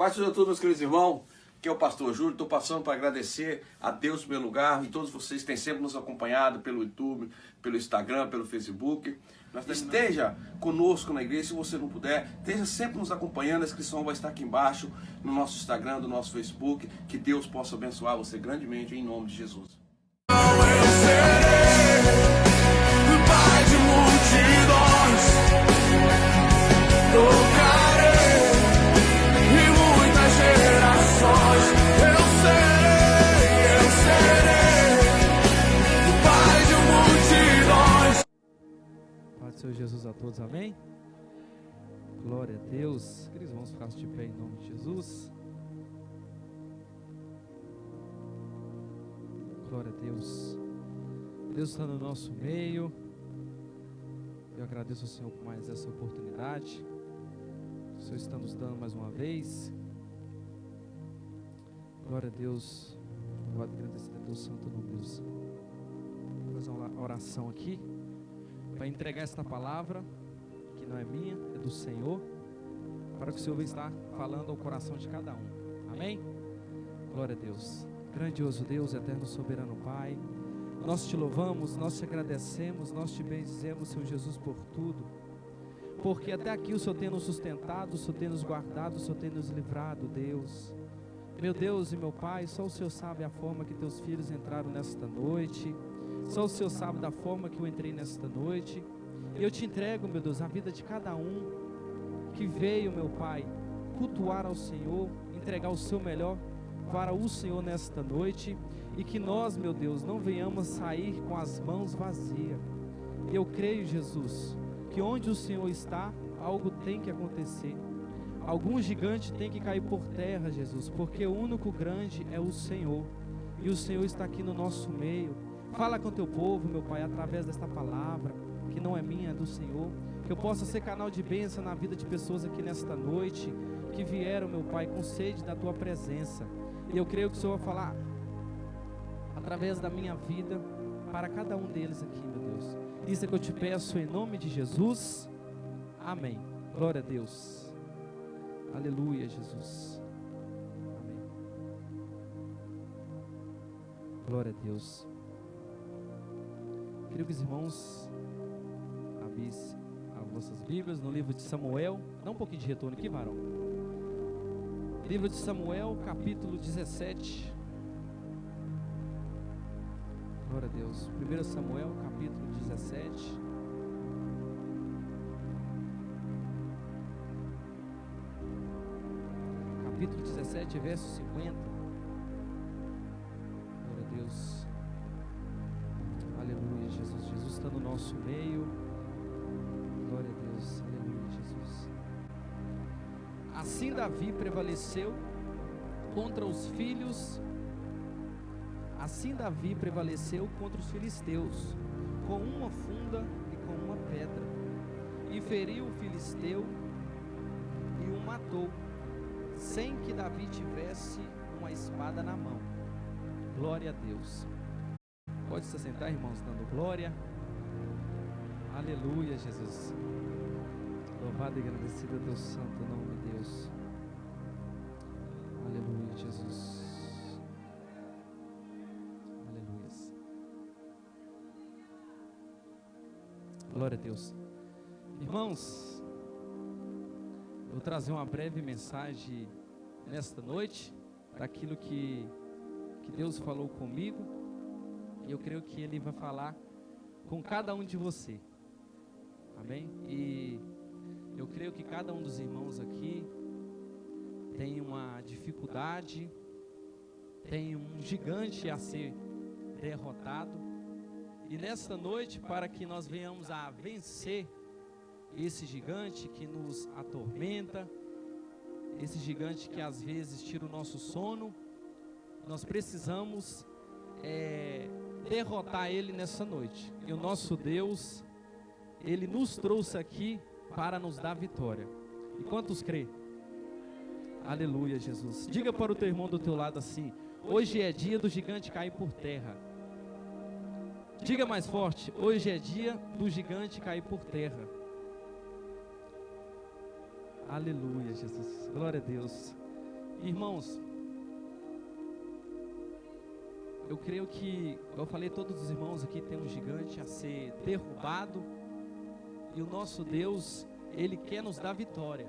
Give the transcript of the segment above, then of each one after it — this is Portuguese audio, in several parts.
Paz a todos, meus queridos irmãos, que é o pastor Júlio. Estou passando para agradecer a Deus pelo lugar e todos vocês que têm sempre nos acompanhado pelo YouTube, pelo Instagram, pelo Facebook. Esteja conosco na igreja, se você não puder, esteja sempre nos acompanhando. A inscrição vai estar aqui embaixo no nosso Instagram, no nosso Facebook. Que Deus possa abençoar você grandemente em nome de Jesus. Eu serei pai de multidões, tocarei em muitas gerações. Eu serei pai de multidões. Paz do Senhor Jesus a todos, amém? Glória a Deus. Queridos, vamos ficar de pé em nome de Jesus. Glória a Deus. Deus está no nosso meio. Eu agradeço ao Senhor por mais essa oportunidade. O Senhor está nos dando mais uma vez. Glória a Deus. Louvado e agradecido a Deus Santo no Deus. Vou fazer uma oração aqui para entregar esta palavra, que não é minha, é do Senhor, para que o Senhor venha estar falando ao coração de cada um. Amém? Glória a Deus. Grandioso Deus, eterno soberano Pai, nós te louvamos, nós te agradecemos, nós te bendizemos, Senhor Jesus, por tudo, porque até aqui o Senhor tem nos sustentado, o Senhor tem nos guardado, o Senhor tem nos livrado, Deus. Meu Deus e meu Pai, só o Senhor sabe a forma que teus filhos entraram nesta noite, só o Senhor sabe da forma que eu entrei nesta noite, e eu te entrego, meu Deus, a vida de cada um que veio, meu Pai, cultuar ao Senhor, entregar o seu melhor para o Senhor nesta noite, e que nós, meu Deus, não venhamos sair com as mãos vazias. Eu creio, Jesus, que onde o Senhor está, algo tem que acontecer. Algum gigante tem que cair por terra, Jesus, porque o único grande é o Senhor, e o Senhor está aqui no nosso meio. Fala com teu povo, meu Pai, através desta palavra, que não é minha, é do Senhor, que eu possa ser canal de bênção na vida de pessoas aqui nesta noite, que vieram, meu Pai, com sede da tua presença. E eu creio que o Senhor vai falar através da minha vida para cada um deles aqui, meu Deus. Isso é que eu te peço em nome de Jesus. Amém. Glória a Deus. Aleluia, Jesus. Amém. Glória a Deus. Queridos irmãos, abram as vossas Bíblias no livro de Samuel. Dá um pouquinho de retorno aqui, varão. Livro de Samuel, capítulo 17. Glória a Deus. 1 Samuel, capítulo 17. Capítulo 17, verso 50. Glória a Deus. Aleluia, Jesus. Jesus está no nosso meio. Glória a Deus. Aleluia, Jesus. Assim Davi prevaleceu contra os filhos. Assim Davi prevaleceu contra os filisteus, com uma funda e com uma pedra, e feriu o filisteu e o matou, sem que Davi tivesse uma espada na mão. Glória a Deus. Pode se sentar, irmãos, dando glória. Aleluia, Jesus. Louvado e agradecido a Deus Santo nome de Deus. Aleluia, Jesus. Aleluia. Glória a Deus. Irmãos, eu vou trazer uma breve mensagem nesta noite, daquilo que Deus falou comigo, e eu creio que Ele vai falar com cada um de você. Amém? E eu creio que cada um dos irmãos aqui tem uma dificuldade, tem um gigante a ser derrotado. E nesta noite, para que nós venhamos a vencer esse gigante que nos atormenta, esse gigante que às vezes tira o nosso sono, nós precisamos derrotar ele nessa noite. E o nosso Deus, Ele nos trouxe aqui para nos dar vitória. E quantos crê? Aleluia, Jesus. Diga para o teu irmão do teu lado assim: hoje é dia do gigante cair por terra. Diga mais forte: hoje é dia do gigante cair por terra. Aleluia, Jesus. Glória a Deus. Irmãos, eu creio que, eu falei, todos os irmãos aqui tem um gigante a ser derrubado, e o nosso Deus, Ele quer nos dar vitória.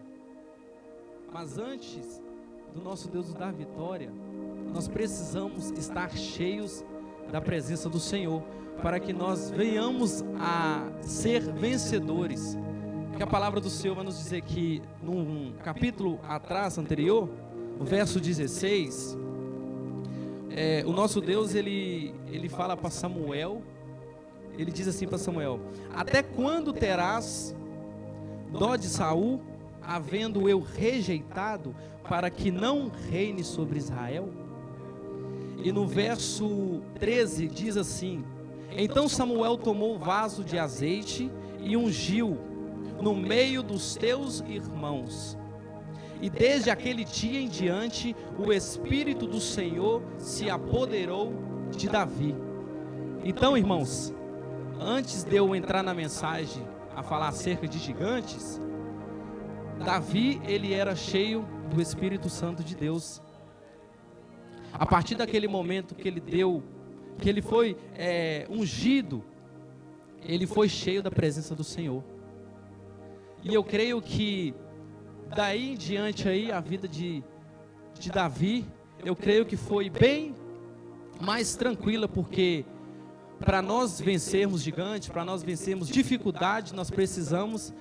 Mas antes do nosso Deus nos dar vitória, nós precisamos estar cheios da presença do Senhor, para que nós venhamos a ser vencedores. Que a palavra do Senhor vai nos dizer que, num capítulo atrás, anterior, no verso 16, o nosso Deus, ele fala para Samuel, ele diz assim para Samuel: até quando terás dó de Saul, havendo eu rejeitado, para que não reine sobre Israel? E no verso 13 diz assim: então Samuel tomou o vaso de azeite e ungiu no meio dos teus irmãos. E desde aquele dia em diante, o Espírito do Senhor se apoderou de Davi. Então, irmãos, antes de eu entrar na mensagem a falar acerca de gigantes, Davi, ele era cheio do Espírito Santo de Deus. A partir daquele momento que ele foi ungido, ele foi cheio da presença do Senhor. E eu creio que daí em diante aí, a vida de Davi, eu creio que foi bem mais tranquila, porque para nós vencermos gigantes, para nós vencermos dificuldades, nós precisamos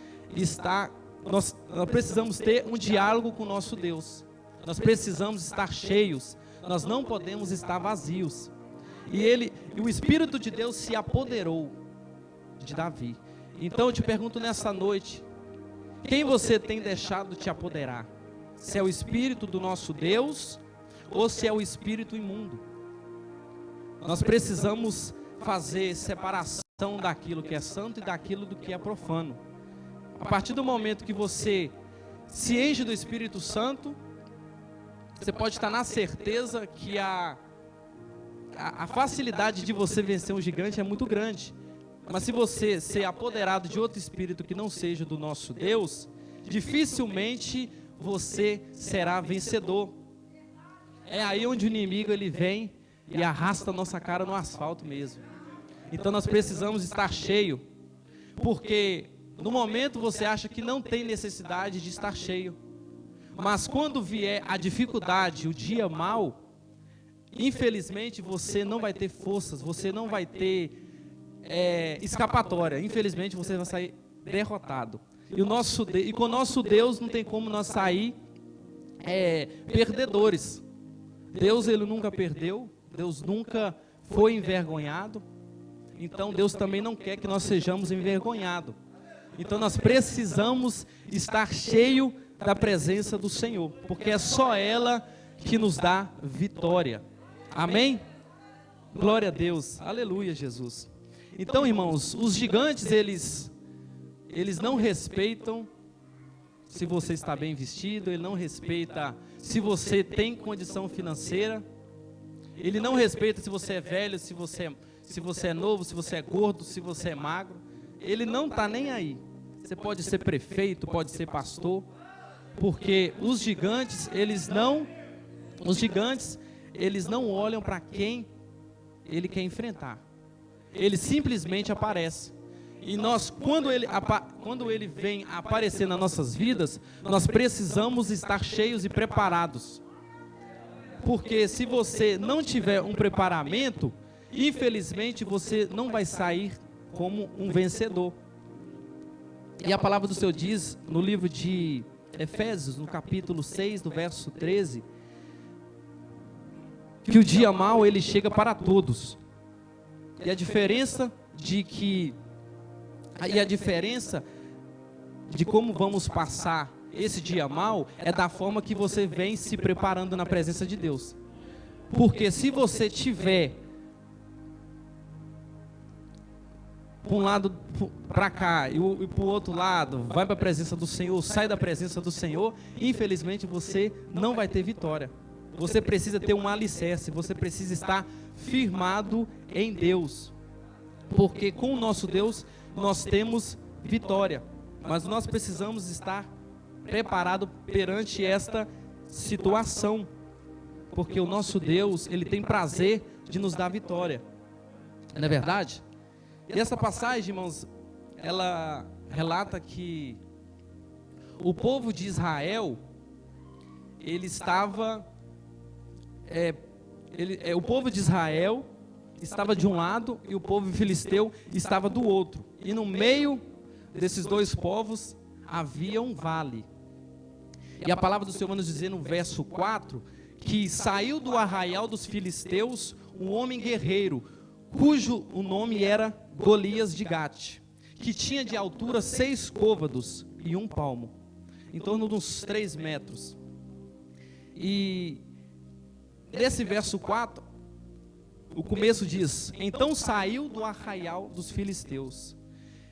nós precisamos ter um diálogo com o nosso Deus. Nós precisamos estar cheios, nós não podemos estar vazios. E o Espírito de Deus se apoderou de Davi. Então eu te pergunto nessa noite, quem você tem deixado te apoderar? Se é o Espírito do nosso Deus ou se é o espírito imundo? Nós precisamos fazer separação daquilo que é santo e daquilo do que é profano. A partir do momento que você se enche do Espírito Santo, você pode estar na certeza que a facilidade de você vencer um gigante é muito grande. Mas se você ser apoderado de outro espírito que não seja do nosso Deus, dificilmente você será vencedor. É aí onde o inimigo ele vem e arrasta a nossa cara no asfalto mesmo. Então nós precisamos estar cheio, porque no momento você acha que não tem necessidade de estar cheio, mas quando vier a dificuldade, o dia mau, infelizmente você não vai ter forças, você não vai ter escapatória. Infelizmente você vai sair derrotado. E com o nosso Deus não tem como nós sair perdedores. Deus, ele nunca perdeu, Deus nunca foi envergonhado. Então Deus também não quer que nós sejamos envergonhados. Então nós precisamos estar cheio da presença do Senhor, porque é só ela que nos dá vitória. Amém? Glória a Deus, aleluia, Jesus. Então, irmãos, os gigantes, eles não respeitam se você está bem vestido, ele não respeita se você tem condição financeira, ele não respeita se você é velho, se você é novo, se você é gordo, se você é magro, ele não está nem aí. Você pode ser prefeito, pode ser pastor, porque os gigantes, eles não olham para quem ele quer enfrentar. Ele simplesmente aparece. E nós, quando ele vem aparecer nas nossas vidas, nós precisamos estar cheios e preparados. Porque se você não tiver um preparamento, infelizmente você não vai sair como um vencedor. E a palavra do Senhor diz no livro de Efésios, no capítulo 6, do verso 13, que o dia mau ele chega para todos. E a diferença de como vamos passar esse dia mau é da forma que você vem se preparando na presença de Deus. Porque se você tiver para um lado para cá e para o outro lado, vai para a presença do Senhor, sai da presença do Senhor, infelizmente você não vai ter vitória. Você precisa ter um alicerce, você precisa estar firmado em Deus, porque com o nosso Deus nós temos vitória, mas nós precisamos estar preparados perante esta situação, porque o nosso Deus, Ele tem prazer de nos dar vitória, não é verdade? E essa passagem, irmãos, ela relata que o povo de Israel, ele estava, o povo de Israel estava de um lado e o povo filisteu estava do outro, e no meio desses dois povos havia um vale. E a palavra do Senhor vai nos dizer no verso 4, que saiu do arraial dos filisteus um homem guerreiro, cujo o nome era Golias de Gate, que tinha de altura 6 côvados e 1 palmo, em torno de uns 3 metros. E nesse verso 4, o começo diz: então saiu do arraial dos filisteus.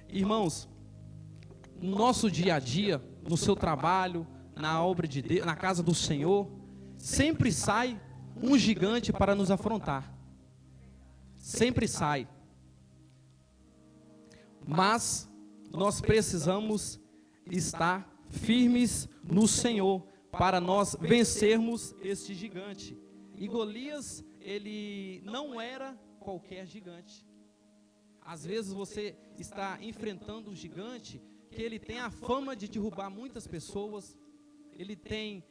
Irmãos, no nosso dia a dia, no seu trabalho, na obra de Deus, na casa do Senhor, sempre sai um gigante para nos afrontar. Sempre sai. Mas nós precisamos estar firmes no Senhor para nós vencermos este gigante. E Golias, ele não era qualquer gigante. Às vezes você está enfrentando um gigante que ele tem a fama de derrubar muitas pessoas. Ele tem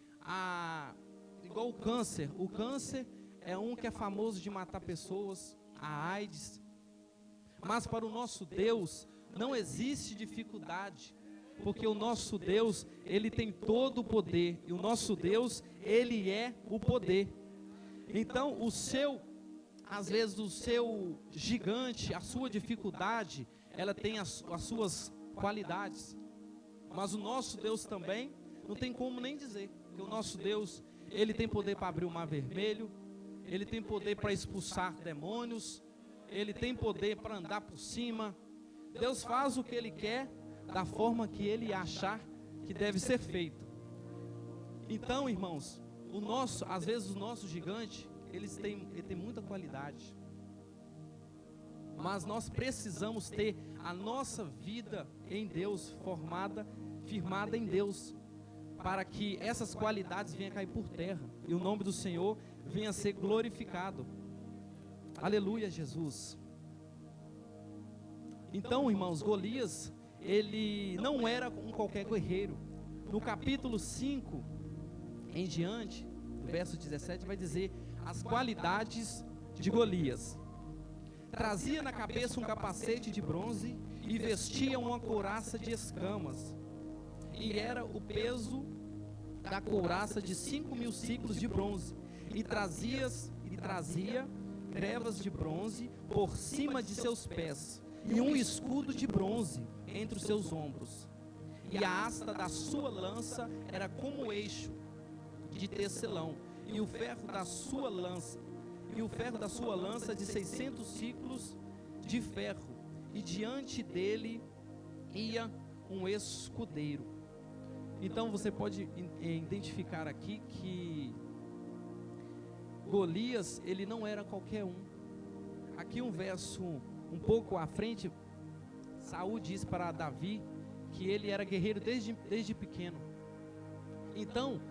igual o câncer. O câncer é um que é famoso de matar pessoas, a AIDS. Mas para o nosso Deus não existe dificuldade, porque o nosso Deus, Ele tem todo o poder, e o nosso Deus, Ele é o poder. Então às vezes o seu gigante, a sua dificuldade, ela tem as suas qualidades, mas o nosso Deus também, não tem como nem dizer, que o nosso Deus, Ele tem poder para abrir o mar vermelho, Ele tem poder para expulsar demônios, Ele tem poder para andar por cima. Deus faz o que Ele quer, da forma que Ele achar que deve ser feito. Então, irmãos, às vezes o nosso gigante, ele tem muita qualidade, mas nós precisamos ter a nossa vida em Deus, firmada em Deus, para que essas qualidades venham a cair por terra, e o nome do Senhor venha a ser glorificado. Aleluia, Jesus. Então, irmãos, Golias, ele não era um qualquer guerreiro. No capítulo 5 em diante, no verso 17, vai dizer as qualidades de Golias. Trazia na cabeça um capacete de bronze e vestia uma couraça de escamas, e era o peso da couraça de 5.000 ciclos de bronze, e trazia trevas de bronze por cima de seus pés, e um escudo de bronze entre os seus ombros, e a haste da sua lança era como eixo de tecelão, e o ferro da sua lança de 600 ciclos de ferro, e diante dele ia um escudeiro. Então você pode identificar aqui que Golias, ele não era qualquer um. Aqui um verso um pouco à frente, Saul diz para Davi que ele era guerreiro desde pequeno. Então,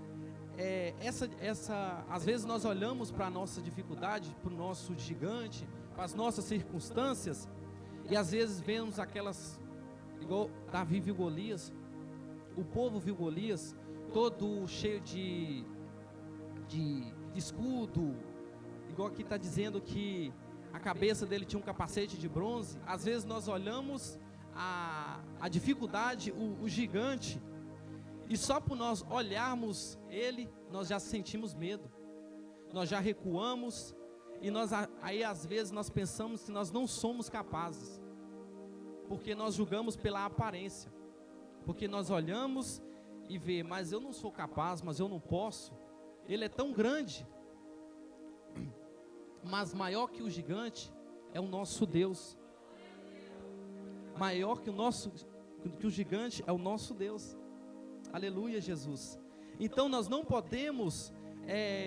às vezes nós olhamos para a nossa dificuldade, para o nosso gigante, para as nossas circunstâncias, e às vezes vemos aquelas, igual Davi viu Golias, o povo viu Golias, todo cheio de escudo, igual aqui está dizendo que a cabeça dele tinha um capacete de bronze. Às vezes nós olhamos a dificuldade, o gigante, e só por nós olharmos ele, nós já sentimos medo, nós já recuamos, e aí às vezes nós pensamos que nós não somos capazes, porque nós julgamos pela aparência, porque nós olhamos e vê, mas eu não sou capaz, mas eu não posso, ele é tão grande. Mas maior que o gigante é o nosso Deus. Maior que o gigante é o nosso Deus. Aleluia, Jesus. Então nós não podemos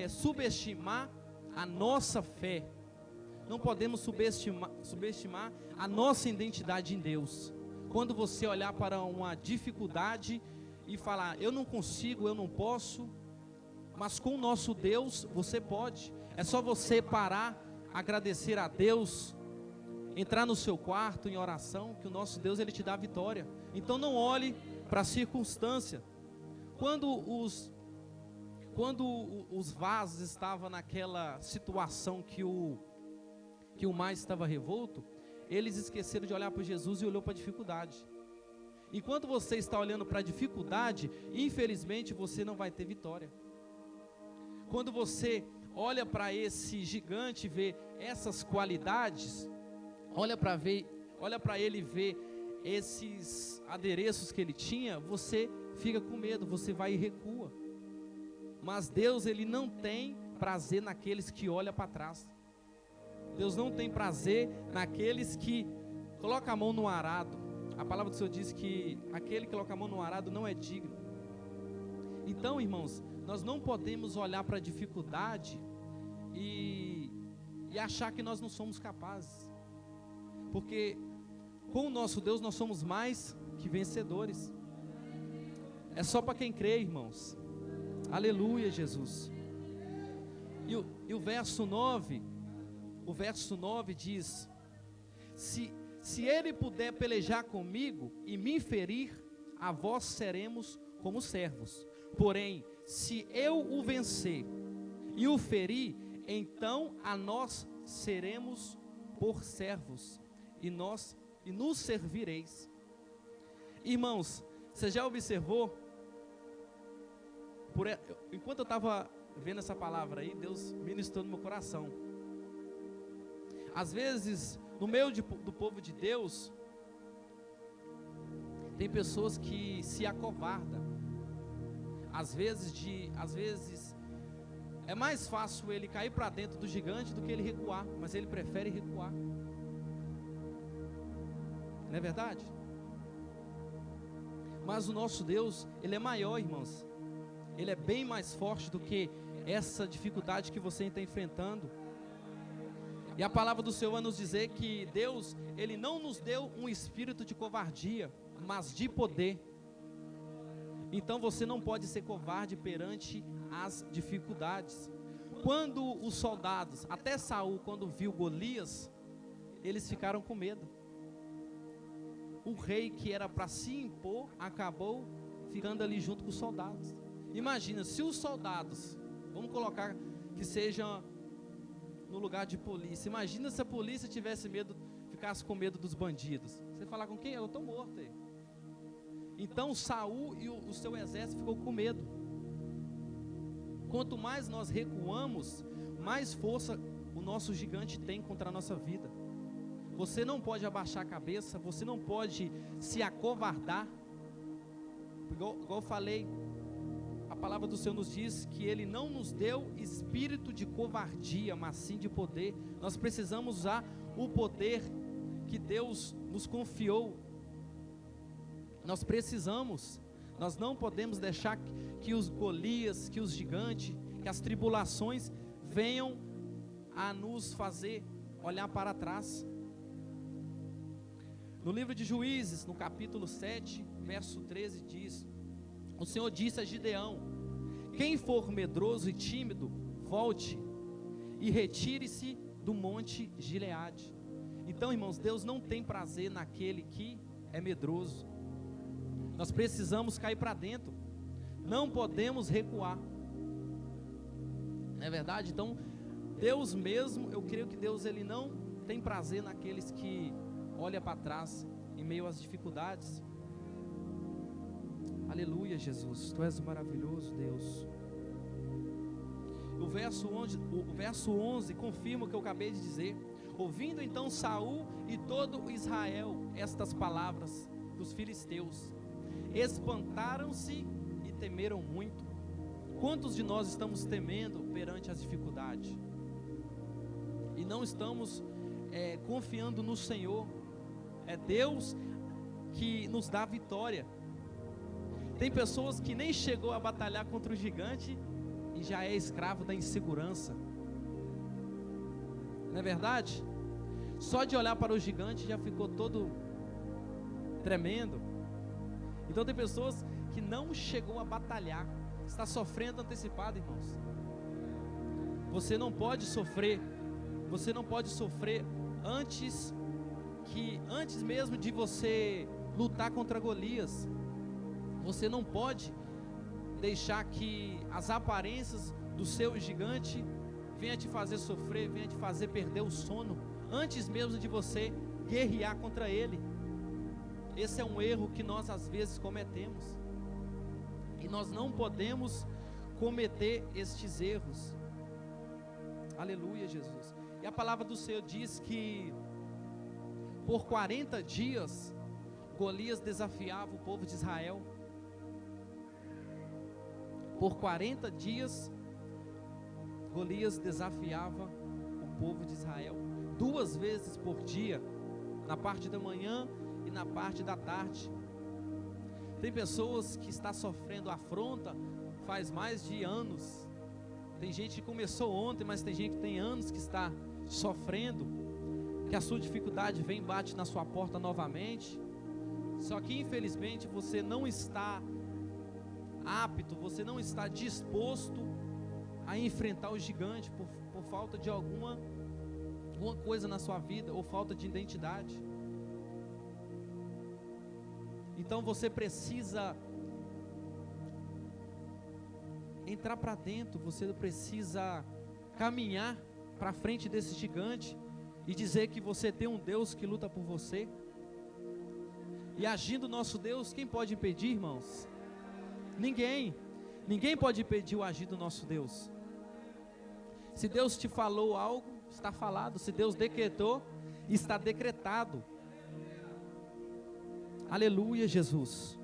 subestimar a nossa fé. Não podemos subestimar a nossa identidade em Deus. Quando você olhar para uma dificuldade e falar, eu não consigo, eu não posso, Mas com o nosso Deus, você pode. É só você parar, agradecer a Deus, entrar no seu quarto em oração, que o nosso Deus, Ele te dá a vitória. Então não olhe para a circunstância. Quando os vasos estavam naquela situação que o mar estava revolto, eles esqueceram de olhar para Jesus e olhou para a dificuldade. Enquanto você está olhando para a dificuldade, infelizmente você não vai ter vitória. Quando você olha para esse gigante e vê essas qualidades, olha para ele ver esses adereços que ele tinha, você fica com medo, você vai e recua. Mas Deus, Ele não tem prazer naqueles que olham para trás. Deus não tem prazer naqueles que colocam a mão no arado. A palavra do Senhor diz que aquele que coloca a mão no arado não é digno. Então, irmãos, nós não podemos olhar para a dificuldade e achar que nós não somos capazes. Porque com o nosso Deus nós somos mais que vencedores. É só para quem crê, irmãos. Aleluia, Jesus. E o verso 9 diz: se ele puder pelejar comigo e me ferir, a vós seremos como servos. Porém, se eu o vencer e o ferir, então a nós seremos por servos, e nos servireis. Irmãos, você já observou? Enquanto eu estava vendo essa palavra aí, Deus ministrou no meu coração. Às vezes, no meio do povo de Deus, tem pessoas que se acovardam. Às vezes é mais fácil ele cair para dentro do gigante do que ele recuar, mas ele prefere recuar. Não é verdade? Mas o nosso Deus, Ele é maior, irmãos. Ele é bem mais forte do que essa dificuldade que você está enfrentando. E a palavra do Senhor vai nos dizer que Deus, Ele não nos deu um espírito de covardia, mas de poder. Então você não pode ser covarde perante as dificuldades. Quando os soldados, até Saul, quando viu Golias, eles ficaram com medo. O rei que era para se impor, acabou ficando ali junto com os soldados. Imagina, se os soldados, vamos colocar que seja no lugar de polícia, imagina se a polícia tivesse medo, ficasse com medo dos bandidos. Você falar com quem? Eu estou morto aí. Então Saul e o seu exército ficou com medo. Quanto mais nós recuamos, mais força o nosso gigante tem contra a nossa vida. Você não pode abaixar a cabeça, você não pode se acovardar. Igual eu falei, a palavra do Senhor nos diz que Ele não nos deu espírito de covardia, mas sim de poder. Nós precisamos usar o poder que Deus nos confiou. Nós não podemos deixar que os Golias, que os gigantes, que as tribulações venham a nos fazer olhar para trás. No livro de Juízes, no capítulo 7, verso 13 diz: o Senhor disse a Gideão: quem for medroso e tímido, volte e retire-se do monte Gileade. Então, irmãos, Deus não tem prazer naquele que é medroso. Nós precisamos cair para dentro, não podemos recuar. Não é verdade? Então, Deus mesmo, eu creio que Deus, Ele não tem prazer naqueles que olham para trás em meio às dificuldades. Aleluia, Jesus, Tu és maravilhoso, Deus. O verso 11 confirma o que eu acabei de dizer. Ouvindo então Saul e todo Israel estas palavras dos filisteus, espantaram-se e temeram muito. Quantos de nós estamos temendo perante as dificuldades? E não estamos confiando no Senhor. É Deus que nos dá vitória. Tem pessoas que nem chegou a batalhar contra o gigante e já é escravo da insegurança. Não é verdade? Só de olhar para o gigante já ficou todo tremendo. Então tem pessoas que não chegou a batalhar, está sofrendo antecipado, irmãos. Você não pode sofrer antes mesmo de você lutar contra Golias. Você não pode deixar que as aparências do seu gigante venha te fazer sofrer, venha te fazer perder o sono, antes mesmo de você guerrear contra ele. Esse é um erro que nós às vezes cometemos, e nós não podemos cometer estes erros. Aleluia, Jesus. E a palavra do Senhor diz que por 40 dias Golias desafiava o povo de Israel. Por 40 dias Golias desafiava o povo de Israel, 2 vezes por dia, na parte da manhã e na parte da tarde. Tem pessoas que estão sofrendo afronta faz mais de anos. Tem gente que começou ontem, mas tem gente que tem anos que está sofrendo, que a sua dificuldade vem e bate na sua porta novamente. Só que infelizmente você não está apto, você não está disposto a enfrentar o gigante por falta de alguma coisa na sua vida, ou falta de identidade. Então você precisa entrar para dentro, você precisa caminhar para frente desse gigante e dizer que você tem um Deus que luta por você. E agindo nosso Deus, quem pode impedir, irmãos? Ninguém pode impedir o agir do nosso Deus. Se Deus te falou algo, está falado. Se Deus decretou, está decretado. Aleluia, Jesus.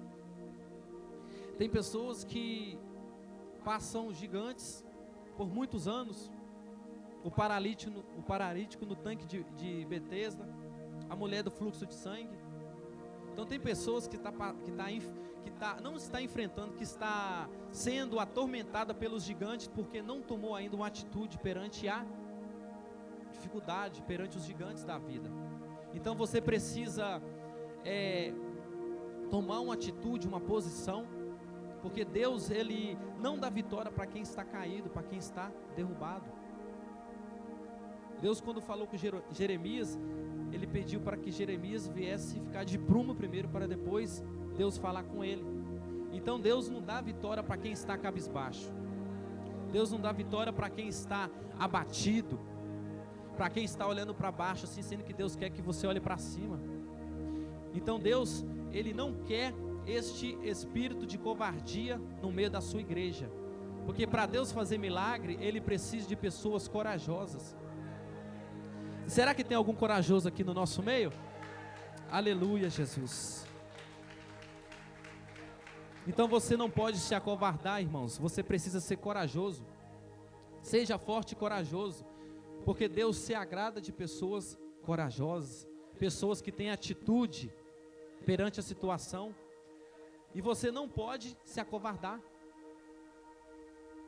Tem pessoas que passam gigantes por muitos anos. O paralítico no tanque de Betesda, a mulher do fluxo de sangue. Então tem pessoas que não está enfrentando, que está sendo atormentada pelos gigantes, porque não tomou ainda uma atitude perante a dificuldade, perante os gigantes da vida. Então você precisa tomar uma atitude, uma posição, porque Deus, Ele não dá vitória para quem está caído, para quem está derrubado. Deus, quando falou com Jeremias, Ele pediu para que Jeremias viesse ficar de prumo primeiro, para depois Deus falar com ele. Então Deus não dá vitória para quem está cabisbaixo. Deus não dá vitória para quem está abatido, para quem está olhando para baixo, assim, sendo que Deus quer que você olhe para cima. Então Deus, Ele não quer este espírito de covardia no meio da sua igreja, porque para Deus fazer milagre, Ele precisa de pessoas corajosas. Será que tem algum corajoso aqui no nosso meio? Aleluia, Jesus. Então você não pode se acovardar, irmãos. Você precisa ser corajoso. Seja forte e corajoso, porque Deus se agrada de pessoas corajosas, pessoas que têm atitude perante a situação. E você não pode se acovardar.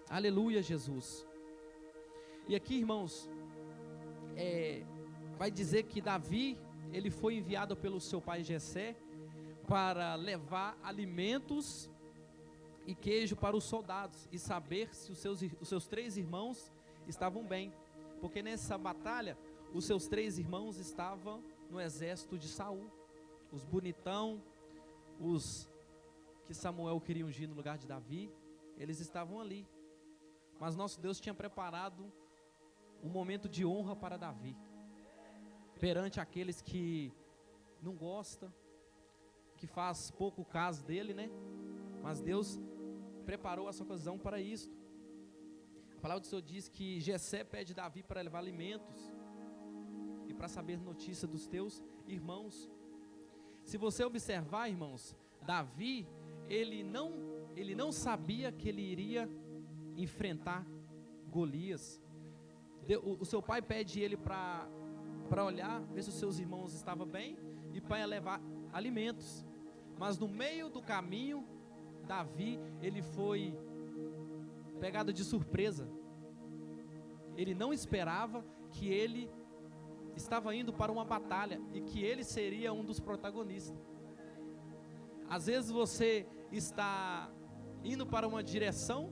Aleluia, Jesus. E aqui, irmãos, vai dizer que Davi, ele foi enviado pelo seu pai Jessé para levar alimentos e queijo para os soldados e saber se os seus 3 irmãos estavam bem, porque nessa batalha os seus 3 irmãos estavam no exército de Saul, os bonitão, os que Samuel queria ungir no lugar de Davi, eles estavam ali. Mas nosso Deus tinha preparado um momento de honra para Davi, perante aqueles que não gostam, que faz pouco caso dele, né? Mas Deus preparou essa ocasião para isso. A palavra do Senhor diz que Jessé pede Davi para levar alimentos e para saber notícia dos teus irmãos. Se você observar, irmãos, Davi, ele não sabia que ele iria enfrentar Golias. O seu pai pede ele para olhar, ver se os seus irmãos estavam bem e para levar alimentos. Mas no meio do caminho, Davi, ele foi pegado de surpresa. Ele não esperava que ele estava indo para uma batalha e que ele seria um dos protagonistas. Às vezes você está indo para uma direção,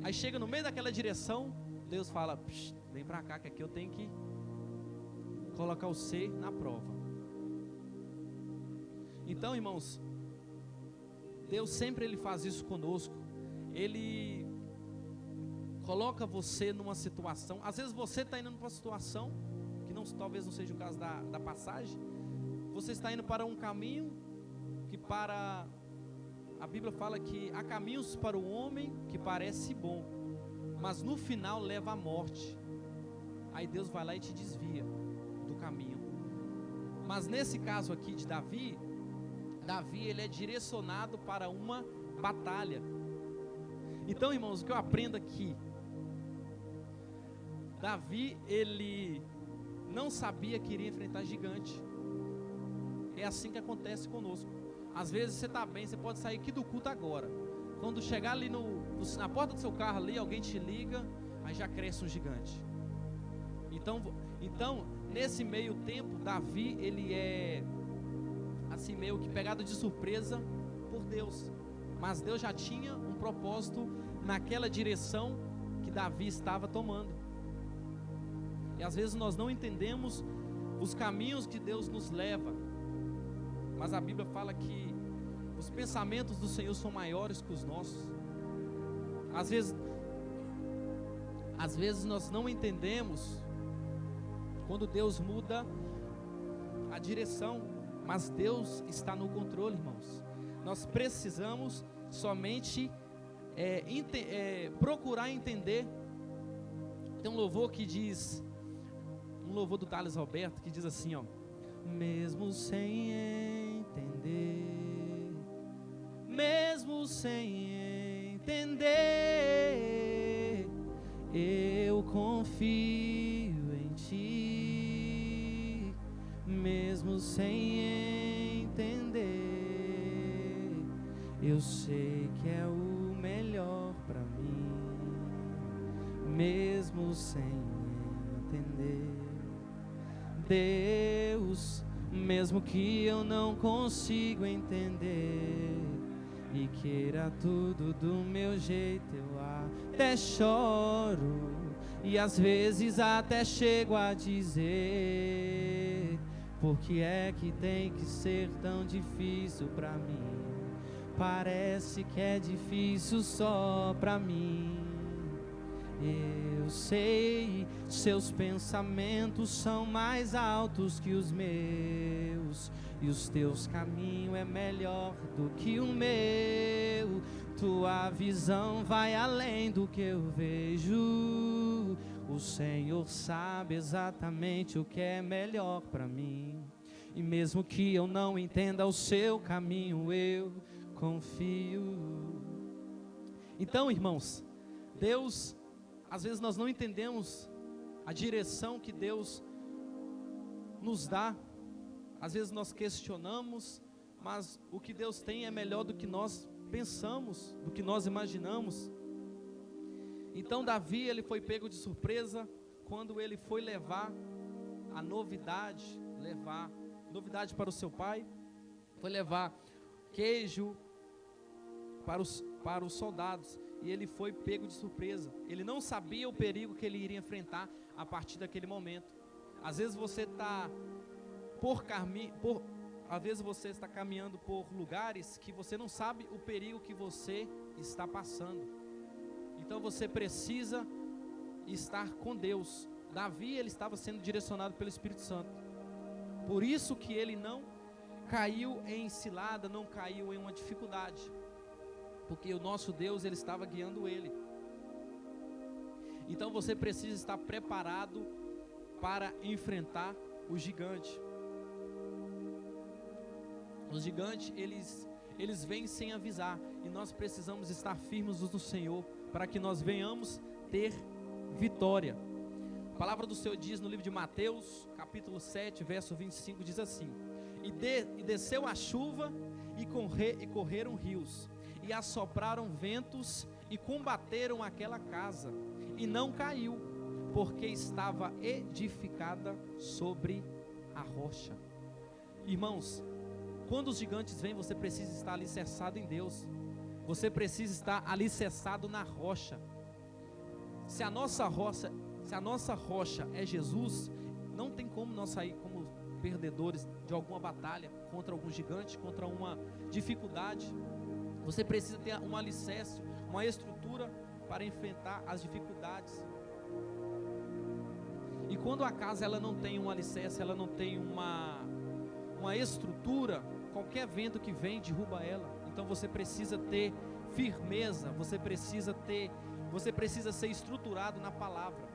aí chega no meio daquela direção, Deus fala, vem para cá que aqui eu tenho que colocar você na prova. Então, irmãos, Deus sempre Ele faz isso conosco. Ele coloca você numa situação. Às vezes você está indo para uma situação que talvez não seja o caso da passagem. Você está indo para um caminho que a Bíblia fala que há caminhos para o homem que parece bom, mas no final leva à morte. Aí Deus vai lá e te desvia do caminho. Mas nesse caso aqui de Davi, ele é direcionado para uma batalha. Então, irmãos, o que eu aprendo aqui, Davi, ele não sabia que iria enfrentar gigante. É assim que acontece conosco. Às vezes você está bem, você pode sair aqui do culto agora. Quando chegar ali na porta do seu carro ali, alguém te liga, aí já cresce um gigante. Então nesse meio tempo, Davi, ele é assim meio que pegado de surpresa por Deus. Mas Deus já tinha um propósito naquela direção que Davi estava tomando. E às vezes nós não entendemos os caminhos que Deus nos leva. Mas a Bíblia fala que os pensamentos do Senhor são maiores que os nossos. Às vezes nós não entendemos quando Deus muda a direção, mas Deus está no controle, irmãos. Nós precisamos somente procurar entender. Tem um louvor que diz, um louvor do Thales Roberto, que diz assim, ó: mesmo sem entender, mesmo sem entender, eu confio em ti. Mesmo sem entender, eu sei que é o melhor para mim. Mesmo sem entender, Deus, mesmo que eu não consigo entender e queira tudo do meu jeito, eu até choro e às vezes até chego a dizer: por que é que tem que ser tão difícil pra mim? Parece que é difícil só pra mim. Eu sei, seus pensamentos são mais altos que os meus, e os teus caminhos é melhor do que o meu. Tua visão vai além do que eu vejo. O Senhor sabe exatamente o que é melhor para mim. E mesmo que eu não entenda o seu caminho, eu confio. Então, irmãos, Deus, às vezes nós não entendemos a direção que Deus nos dá. Às vezes nós questionamos, mas o que Deus tem é melhor do que nós pensamos, do que nós imaginamos. Então Davi, ele foi pego de surpresa quando ele foi levar a novidade para o seu pai, foi levar queijo para os soldados, e ele foi pego de surpresa. Ele não sabia o perigo que ele iria enfrentar a partir daquele momento. Às vezes você está caminhando por lugares que você não sabe o perigo que você está passando. Então você precisa estar com Deus. Davi, ele estava sendo direcionado pelo Espírito Santo. Por isso que ele não caiu em cilada, não caiu em uma dificuldade, porque o nosso Deus, ele estava guiando ele. Então você precisa estar preparado para enfrentar o gigante. Os gigantes, eles vêm sem avisar, e nós precisamos estar firmes no Senhor, para que nós venhamos ter vitória. A palavra do Senhor diz no livro de Mateus, capítulo 7, verso 25, diz assim: E desceu a chuva, e correram rios, e assopraram ventos, e combateram aquela casa, e não caiu, porque estava edificada sobre a rocha. Irmãos, quando os gigantes vêm, você precisa estar alicerçado em Deus. Você precisa estar alicerçado na rocha. Se a nossa rocha é Jesus, não tem como nós sair como perdedores de alguma batalha, contra algum gigante, contra uma dificuldade. Você precisa ter um alicerce, uma estrutura para enfrentar as dificuldades. E quando a casa ela não tem um alicerce, ela não tem uma estrutura, qualquer vento que vem derruba ela. Então você precisa ter firmeza, você precisa ser estruturado na palavra.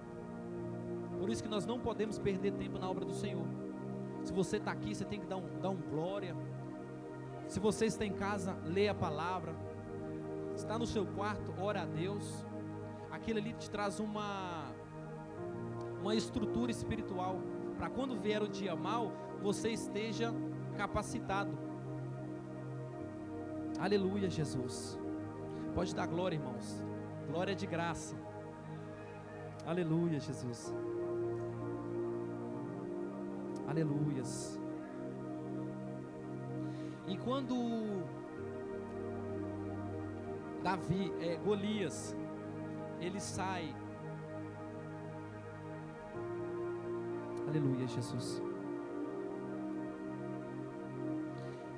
Por isso que nós não podemos perder tempo na obra do Senhor. Se você está aqui, você tem que dar um glória. Se você está em casa, lê a palavra. Está no seu quarto, ora a Deus. Aquilo ali te traz uma estrutura espiritual, para quando vier o dia mau, você esteja capacitado. Aleluia, Jesus. Pode dar glória, irmãos. Glória de graça. Aleluia, Jesus. Aleluias. E quando Golias, ele sai. Aleluia, Jesus.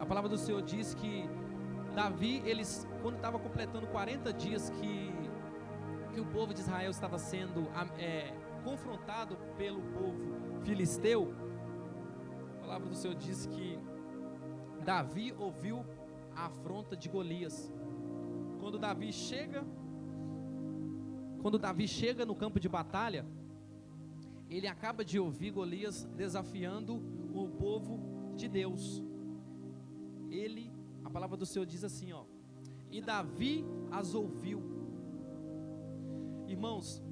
A palavra do Senhor diz que Davi, quando estava completando 40 dias que o povo de Israel estava sendo confrontado pelo povo filisteu, a palavra do Senhor diz que Davi ouviu a afronta de Golias. Quando Davi chega no campo de batalha, ele acaba de ouvir Golias desafiando o povo de Deus. A palavra do Senhor diz assim, ó: e Davi as ouviu. Irmãos,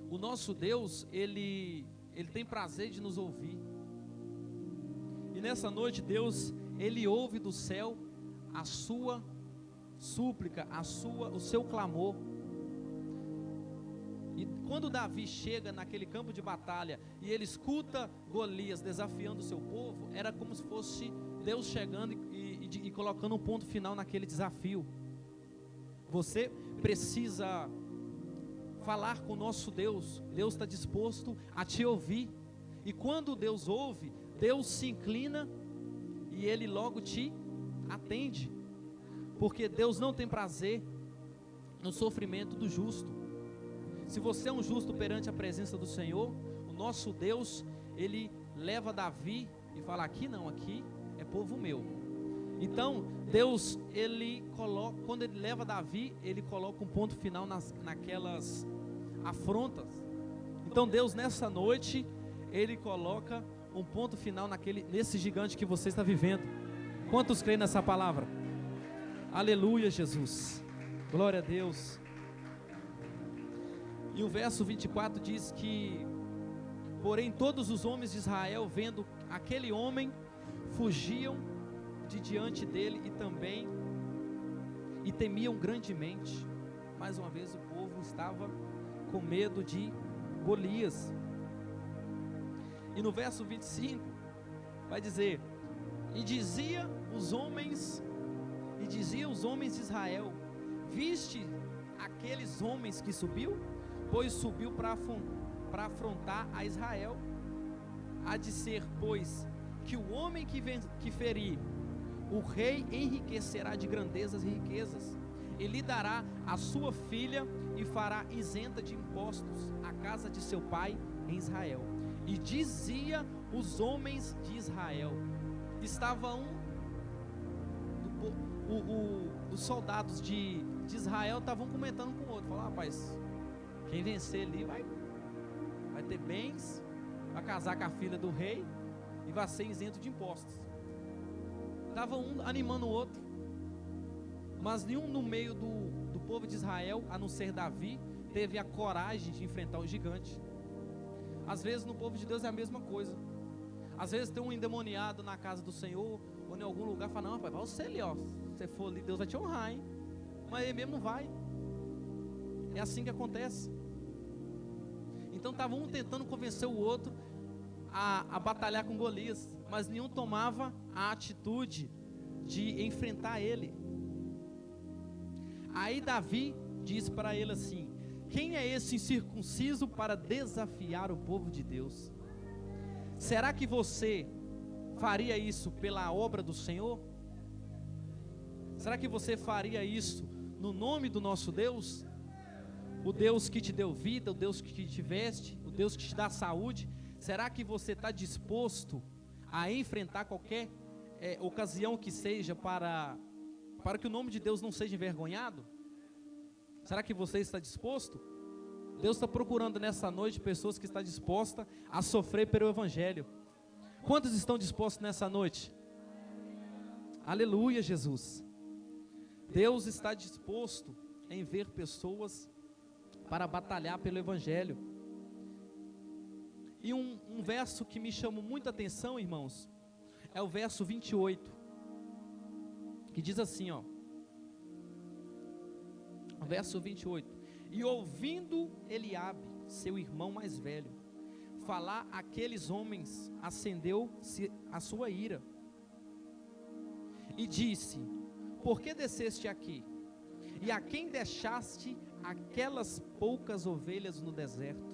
o nosso Deus, ele tem prazer de nos ouvir. E nessa noite, Deus, ele ouve do céu a sua súplica, o seu clamor. E quando Davi chega naquele campo de batalha e ele escuta Golias desafiando o seu povo, era como se fosse Deus chegando e colocando um ponto final naquele desafio. Você precisa falar com o nosso Deus. Deus está disposto a te ouvir. E quando Deus ouve, Deus se inclina e Ele logo te atende. Porque Deus não tem prazer no sofrimento do justo. Se você é um justo perante a presença do Senhor, o nosso Deus, Ele leva Davi e fala: aqui não, aqui é povo meu. Então Deus, quando Ele leva Davi, Ele coloca um ponto final naquelas afrontas. Então Deus, nessa noite, Ele coloca um ponto final nesse gigante que você está vivendo. Quantos creem nessa palavra? Aleluia, Jesus. Glória a Deus. E o verso 24 diz que: porém todos os homens de Israel, vendo aquele homem, fugiam de diante dele e temiam grandemente. Mais uma vez o povo estava com medo de Golias. E no verso 25 vai dizer: e diziam os homens de Israel: viste aqueles homens que subiu? Pois subiu para afrontar a Israel. Há de ser, pois, que o homem que ferir o rei enriquecerá de grandezas e riquezas, e lhe dará a sua filha e fará isenta de impostos a casa de seu pai em Israel. E dizia os homens de Israel, os soldados de Israel estavam comentando com o outro, falaram: rapaz, quem vencer ali vai ter bens, vai casar com a filha do rei e vai ser isento de impostos. Estava um animando o outro, mas nenhum no meio do povo de Israel, a não ser Davi, teve a coragem de enfrentar o gigante. Às vezes no povo de Deus é a mesma coisa. Às vezes tem um endemoniado na casa do Senhor, ou em algum lugar, fala: não, rapaz, vai você ali, ó. Se você for ali, Deus vai te honrar, hein? Mas ele mesmo não vai. É assim que acontece. Então estava um tentando convencer o outro a batalhar com Golias, mas nenhum tomava a atitude de enfrentar ele. Aí Davi diz para ele assim: quem é esse incircunciso para desafiar o povo de Deus? Será que você faria isso pela obra do Senhor? Será que você faria isso no nome do nosso Deus? O Deus que te deu vida, o Deus que te veste, o Deus que te dá saúde. Será que você está disposto a enfrentar qualquer ocasião que seja para que o nome de Deus não seja envergonhado? Será que você está disposto? Deus está procurando nessa noite pessoas que estão dispostas a sofrer pelo Evangelho. Quantos estão dispostos nessa noite? Aleluia, Jesus. Deus está disposto em ver pessoas para batalhar pelo Evangelho. E um verso que me chamou muita atenção, irmãos, é o verso 28, que diz assim, ó. Verso 28. E ouvindo Eliabe, seu irmão mais velho, falar aqueles homens, acendeu-se a sua ira. E disse: por que desceste aqui? E a quem deixaste aquelas poucas ovelhas no deserto?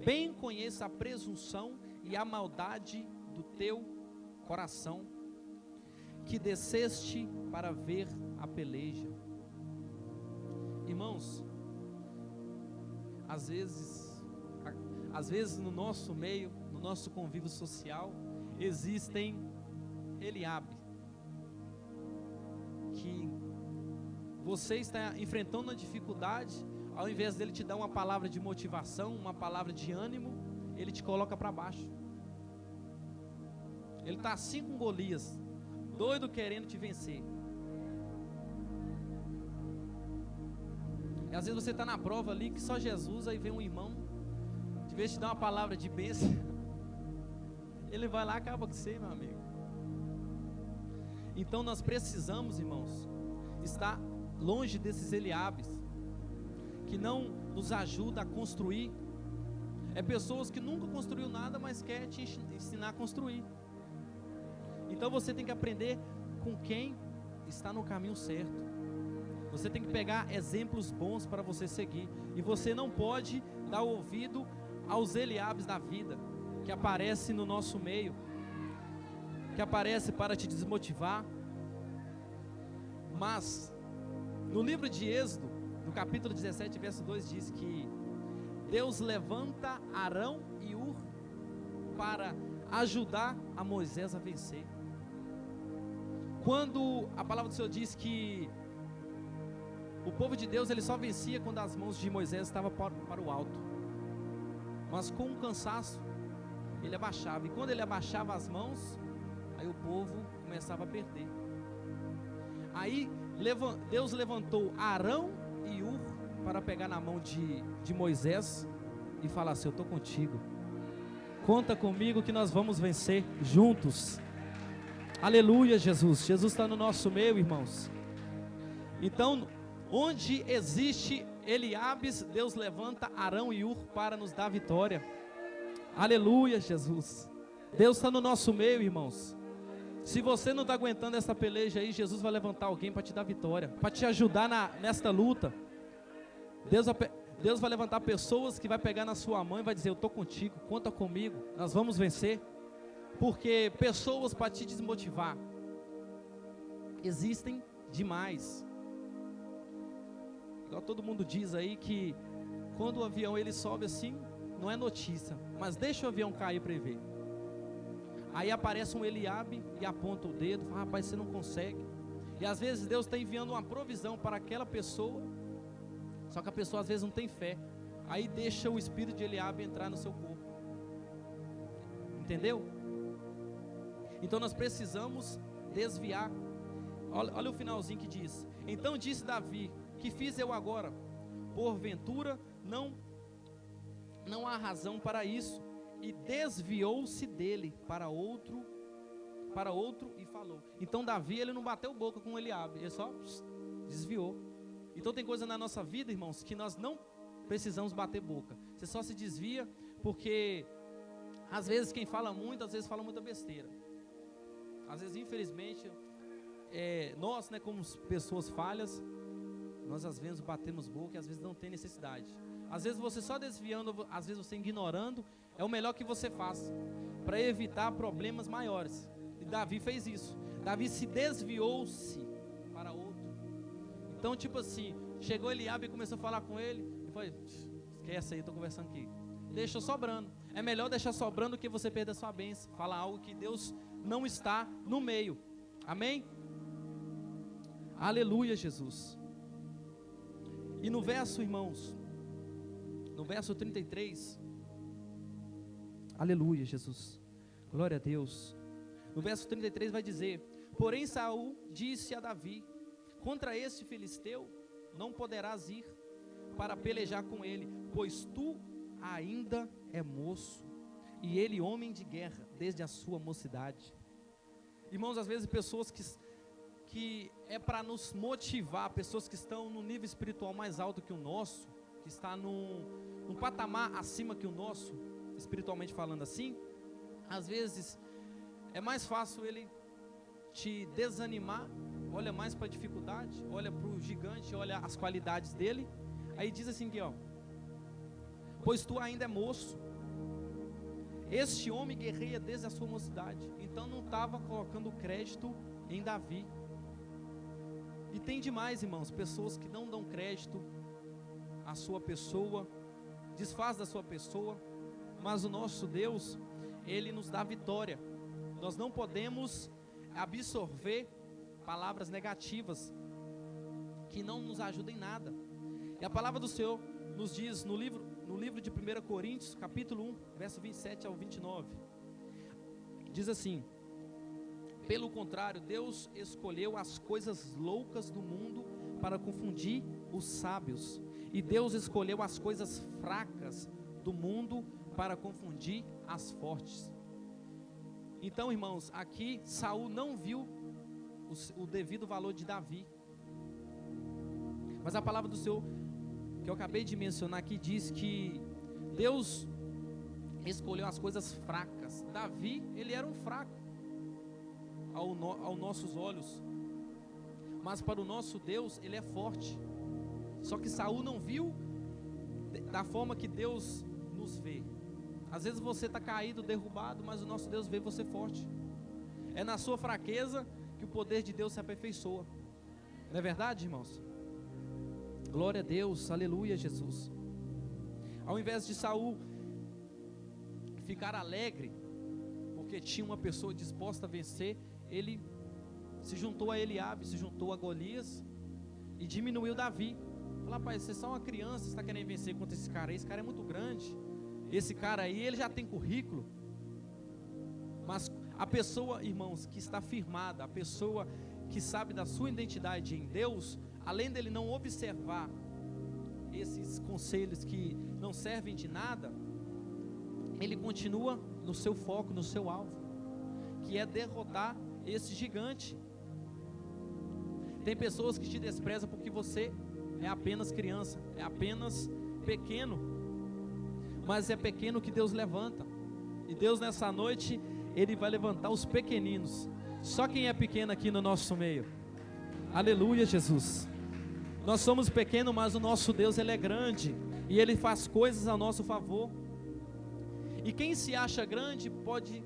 Bem conheço a presunção e a maldade do teu coração, que desceste para ver a peleja. Irmãos, às vezes no nosso meio, no nosso convívio social, existem Eliabe, que você está enfrentando uma dificuldade, ao invés dele te dar uma palavra de motivação, uma palavra de ânimo, ele te coloca para baixo. Ele está assim com Golias, doido querendo te vencer. E às vezes você está na prova ali, que só Jesus, aí vem um irmão, de vez de te dar uma palavra de bênção, ele vai lá e acaba com você, meu amigo. Então nós precisamos, irmãos, estar longe desses Eliabes, que não nos ajudam a construir. É pessoas que nunca construiu nada, mas quer te ensinar a construir. Então você tem que aprender com quem está no caminho certo. Você tem que pegar exemplos bons para você seguir. E você não pode dar ouvido aos Eliabes da vida, que aparecem no nosso meio, que aparecem para te desmotivar. Mas no livro de Êxodo, no capítulo 17, verso 2, diz que Deus levanta Arão e Hur para ajudar a Moisés a vencer. Quando a palavra do Senhor diz que o povo de Deus ele só vencia quando as mãos de Moisés estavam para o alto, mas com um cansaço ele abaixava, e quando ele abaixava as mãos, aí o povo começava a perder. Aí Deus levantou Arão e Hur para pegar na mão de Moisés e falar assim: eu estou contigo, conta comigo que nós vamos vencer juntos. Aleluia, Jesus. Jesus está no nosso meio, irmãos. Então, onde existe Eliabes, Deus levanta Arão e Hur para nos dar vitória. Aleluia, Jesus. Deus está no nosso meio, irmãos. Se você não está aguentando essa peleja aí, Jesus vai levantar alguém para te dar vitória, para te ajudar nesta luta. Deus vai levantar pessoas que vai pegar na sua mão e vai dizer: eu estou contigo, conta comigo, nós vamos vencer. Porque pessoas para te desmotivar existem demais. Igual todo mundo diz aí que quando o avião ele sobe assim, não é notícia, mas deixa o avião cair para ele ver. Aí aparece um Eliabe e aponta o dedo, fala: rapaz, você não consegue. E às vezes Deus está enviando uma provisão para aquela pessoa, só que a pessoa às vezes não tem fé. Aí deixa o espírito de Eliabe entrar no seu corpo. Entendeu? Então nós precisamos desviar. Olha o finalzinho que diz: então disse Davi: que fiz eu agora? Porventura não há razão para isso. E desviou-se dele para outro e falou. Então Davi ele não bateu boca com Eliabe, ele só desviou. Então tem coisa na nossa vida, irmãos, que nós não precisamos bater boca. Você só se desvia porque às vezes quem fala muito, às vezes fala muita besteira. Às vezes, infelizmente, nós, como pessoas falhas, Nós às vezes batemos boca e às vezes não tem necessidade. Às vezes você só desviando, às vezes você ignorando, é o melhor que você faz para evitar problemas maiores. E Davi fez isso. Davi se desviou-se para outro. Então, tipo assim, chegou Eliabe e começou a falar com ele. E foi, esquece aí, estou conversando aqui. Deixa sobrando. É melhor deixar sobrando do que você perder sua bênção. Falar algo que Deus não está no meio. Amém? Aleluia, Jesus. E no verso, irmãos, no verso 33, aleluia, Jesus, glória a Deus. No verso 33 vai dizer: porém Saul disse a Davi: contra este filisteu não poderás ir para pelejar com ele, pois tu ainda é moço, e ele homem de guerra desde a sua mocidade. Irmãos, às vezes pessoas que é para nos motivar, pessoas que estão no nível espiritual mais alto que o nosso, que está num patamar acima que o nosso, espiritualmente falando assim, às vezes é mais fácil ele te desanimar, olha mais para a dificuldade, olha para o gigante, olha as qualidades dele, aí diz assim aqui, ó: pois tu ainda é moço, este homem guerreia desde a sua mocidade. Então não estava colocando crédito em Davi. E tem demais, irmãos, pessoas que não dão crédito à sua pessoa, desfaz da sua pessoa, mas o nosso Deus, Ele nos dá vitória. Nós não podemos absorver palavras negativas que não nos ajudam em nada. E a palavra do Senhor nos diz no livro de 1 Coríntios, capítulo 1, verso 27 ao 29, diz assim: pelo contrário, Deus escolheu as coisas loucas do mundo para confundir os sábios, e Deus escolheu as coisas fracas do mundo para confundir as fortes. Então, irmãos, aqui Saul não viu o devido valor de Davi, mas a palavra do Senhor, que eu acabei de mencionar aqui, diz que Deus escolheu as coisas fracas. Davi, ele era um fraco aos nossos olhos, mas para o nosso Deus ele é forte. Só que Saul não viu da forma que Deus nos vê. Às vezes você está caído, derrubado, mas o nosso Deus vê você forte. É na sua fraqueza que o poder de Deus se aperfeiçoa. Não é verdade, irmãos? Glória a Deus, aleluia, Jesus. Ao invés de Saul ficar alegre porque tinha uma pessoa disposta a vencer, ele se juntou a Eliabe, se juntou a Golias e diminuiu Davi. Falou: rapaz, você é só uma criança, você está querendo vencer contra esse cara aí? Esse cara é muito grande, esse cara aí, ele já tem currículo. Mas a pessoa, irmãos, que está firmada, a pessoa que sabe da sua identidade em Deus, além dele não observar esses conselhos que não servem de nada, ele continua no seu foco, no seu alvo, que é derrotar esse gigante. Tem pessoas que te desprezam porque você é apenas criança, é apenas pequeno, mas é pequeno que Deus levanta. E Deus nessa noite, Ele vai levantar os pequeninos. Só quem é pequeno aqui no nosso meio? Aleluia, Jesus. Nós somos pequenos, mas o nosso Deus, Ele é grande, e Ele faz coisas a nosso favor. E quem se acha grande pode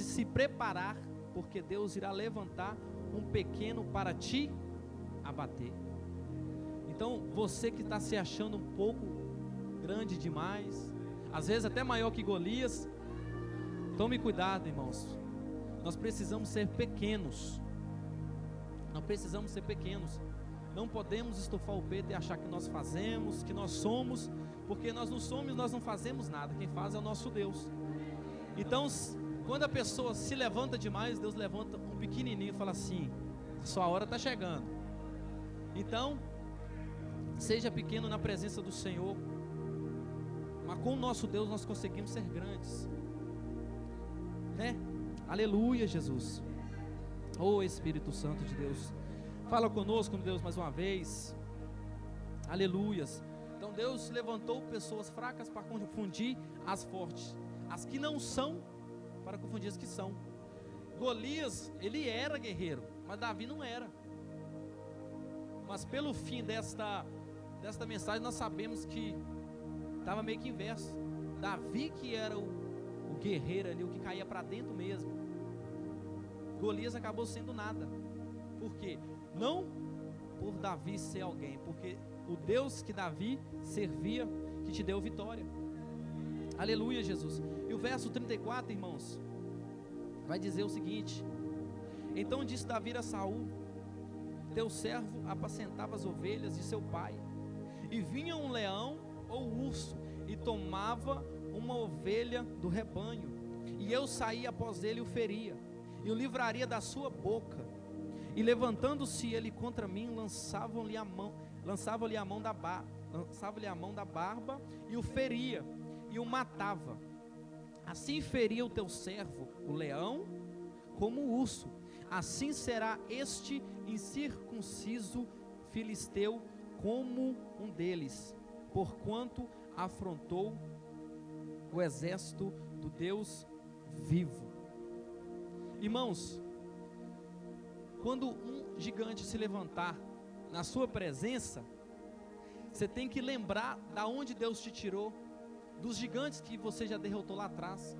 se preparar, porque Deus irá levantar um pequeno para te abater. Então você que está se achando um pouco grande demais, às vezes até maior que Golias, tome cuidado, irmãos. Nós precisamos ser pequenos. Nós precisamos ser pequenos. Não podemos estufar o peito e achar que nós fazemos, que nós somos, porque nós não somos, nós não fazemos nada. Quem faz é o nosso Deus. Então, quando a pessoa se levanta demais, Deus levanta um pequenininho e fala assim: sua hora está chegando. Então, seja pequeno na presença do Senhor, mas com o nosso Deus nós conseguimos ser grandes, né? Aleluia, Jesus. Oh Espírito Santo de Deus, fala conosco, Deus, mais uma vez. Aleluias. Então Deus levantou pessoas fracas para confundir as fortes, as que não são para confundir as que são. Golias, ele era guerreiro, mas Davi não era. Mas pelo fim desta mensagem nós sabemos que estava meio que inverso. Davi que era o guerreiro ali, o que caía para dentro mesmo. Golias acabou sendo nada. Por quê? Não por Davi ser alguém, porque o Deus que Davi servia, que te deu vitória. Aleluia, Jesus. E o verso 34, irmãos, vai dizer o seguinte: então disse Davi a Saul: teu servo apacentava as ovelhas de seu pai, e vinha um leão ou urso, e tomava uma ovelha do rebanho, e eu saía após ele e o feria, e o livraria da sua boca, e levantando-se ele contra mim, lançava-lhe a mão da barba, e o feria, e o matava. Assim feria o teu servo, o leão, como o urso. Assim será este incircunciso filisteu como um deles, porquanto afrontou o exército do Deus vivo. Irmãos, quando um gigante se levantar na sua presença, você tem que lembrar da onde Deus te tirou, dos gigantes que você já derrotou lá atrás,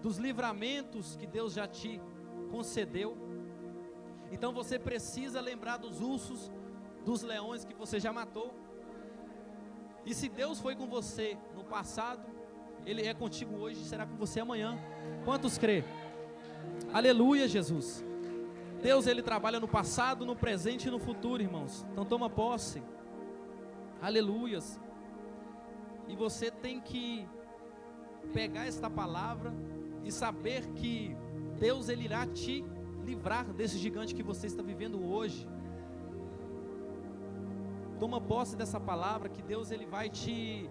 dos livramentos que Deus já te concedeu. Então você precisa lembrar dos ursos, dos leões que você já matou. E se Deus foi com você no passado, Ele é contigo hoje e será com você amanhã. Quantos crê? Aleluia, Jesus. Deus, Ele trabalha no passado, no presente e no futuro, irmãos. Então toma posse. Aleluias. E você tem que pegar esta palavra e saber que Deus, Ele irá te livrar desse gigante que você está vivendo hoje. Toma posse dessa palavra, que Deus, Ele vai te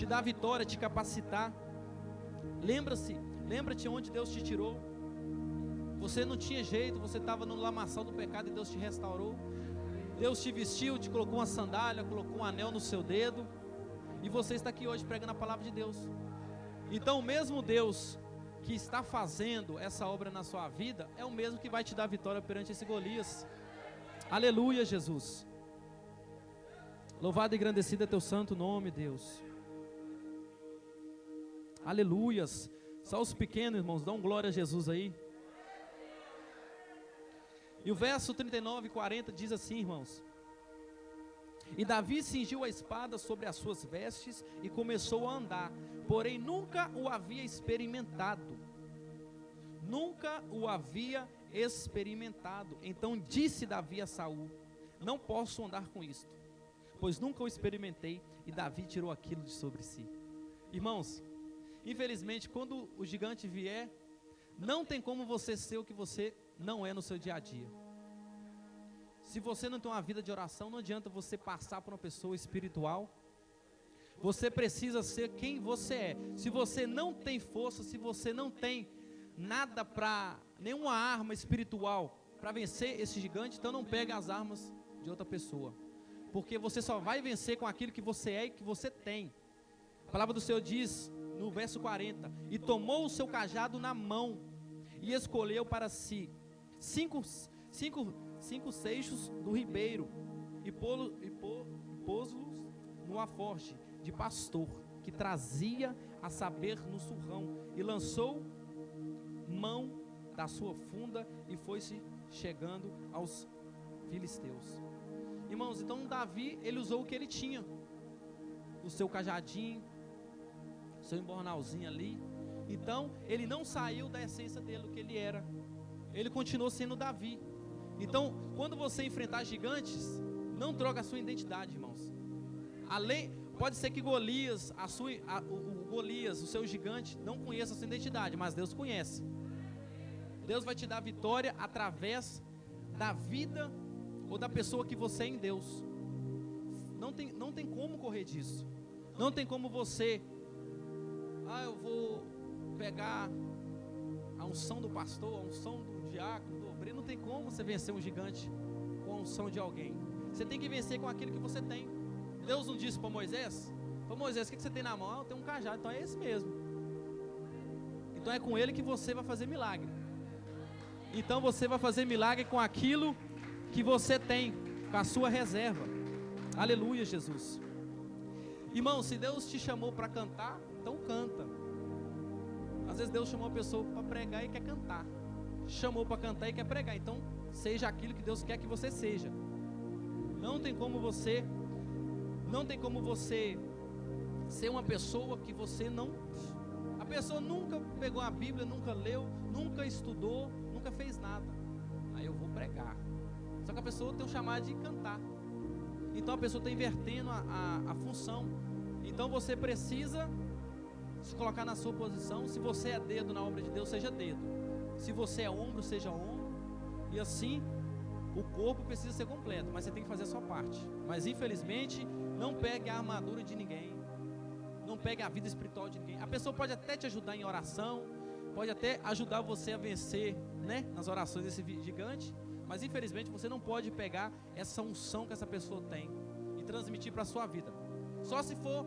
dar vitória, te capacitar. Lembra-te onde Deus te tirou. Você não tinha jeito, você estava no lamaçal do pecado e Deus te restaurou. Deus te vestiu, te colocou uma sandália, colocou um anel no seu dedo, e você está aqui hoje pregando a palavra de Deus. Então o mesmo Deus que está fazendo essa obra na sua vida é o mesmo que vai te dar vitória perante esse Golias. Aleluia, Jesus. Louvado e engrandecido é teu santo nome, Deus. Aleluias. Só os pequenos, irmãos, dão glória a Jesus aí. E o verso 39 e 40 diz assim, irmãos: e Davi cingiu a espada sobre as suas vestes e começou a andar, porém nunca o havia experimentado. Então disse Davi a Saul: não posso andar com isto, pois nunca o experimentei. E Davi tirou aquilo de sobre si. Irmãos, infelizmente, quando o gigante vier, não tem como você ser o que você não é no seu dia a dia. Se você não tem uma vida de oração, não adianta você passar por uma pessoa espiritual. Você precisa ser quem você é. Se você não tem força, se você não tem nada nenhuma arma espiritual para vencer esse gigante, então não pegue as armas de outra pessoa, porque você só vai vencer com aquilo que você é e que você tem. A palavra do Senhor diz no verso 40: e tomou o seu cajado na mão e escolheu para si cinco seixos do ribeiro e pôs-los no aforje de pastor que trazia a saber no surrão, e lançou mão da sua funda e foi-se chegando aos filisteus. Irmãos, então Davi, ele usou o que ele tinha, o seu cajadinho, o seu embornalzinho ali. Então ele não saiu da essência dele, o que ele era. Ele continuou sendo Davi. Então, quando você enfrentar gigantes, não troca a sua identidade, irmãos. Pode ser que Golias, o seu gigante, não conheça a sua identidade, mas Deus conhece. Deus vai te dar vitória através da vida ou da pessoa que você é em Deus. Não tem como correr disso. Não tem como você, eu vou pegar a unção do pastor, a unção do diácono, do obreiro. Não tem como você vencer um gigante com a unção de alguém. Você tem que vencer com aquilo que você tem. Deus não disse para Moisés: Moisés, o que você tem na mão? Eu tenho um cajado. Então é esse mesmo. Então é com ele que você vai fazer milagre. Então você vai fazer milagre com aquilo que você tem. com a sua reserva. Aleluia, Jesus. Irmão, se Deus te chamou para cantar, então canta. Às vezes Deus chamou a pessoa para pregar e quer cantar. Chamou para cantar e quer pregar. Então, seja aquilo que Deus quer que você seja. Não tem como você ser uma pessoa que você não... A pessoa nunca pegou a Bíblia, nunca leu, nunca estudou, nunca fez nada. Aí eu vou pregar. Só que a pessoa tem um chamado de cantar. Então a pessoa está invertendo a função. Então você precisa se colocar na sua posição. Se você é dedo na obra de Deus, seja dedo. Se você é ombro, seja ombro. E assim, o corpo precisa ser completo, mas você tem que fazer a sua parte. Mas infelizmente, não pegue a armadura de ninguém. Não pegue a vida espiritual de ninguém. A pessoa pode até te ajudar em oração, pode até ajudar você a vencer, né, nas orações desse gigante. Mas infelizmente você não pode pegar essa unção que essa pessoa tem e transmitir para a sua vida. Só se for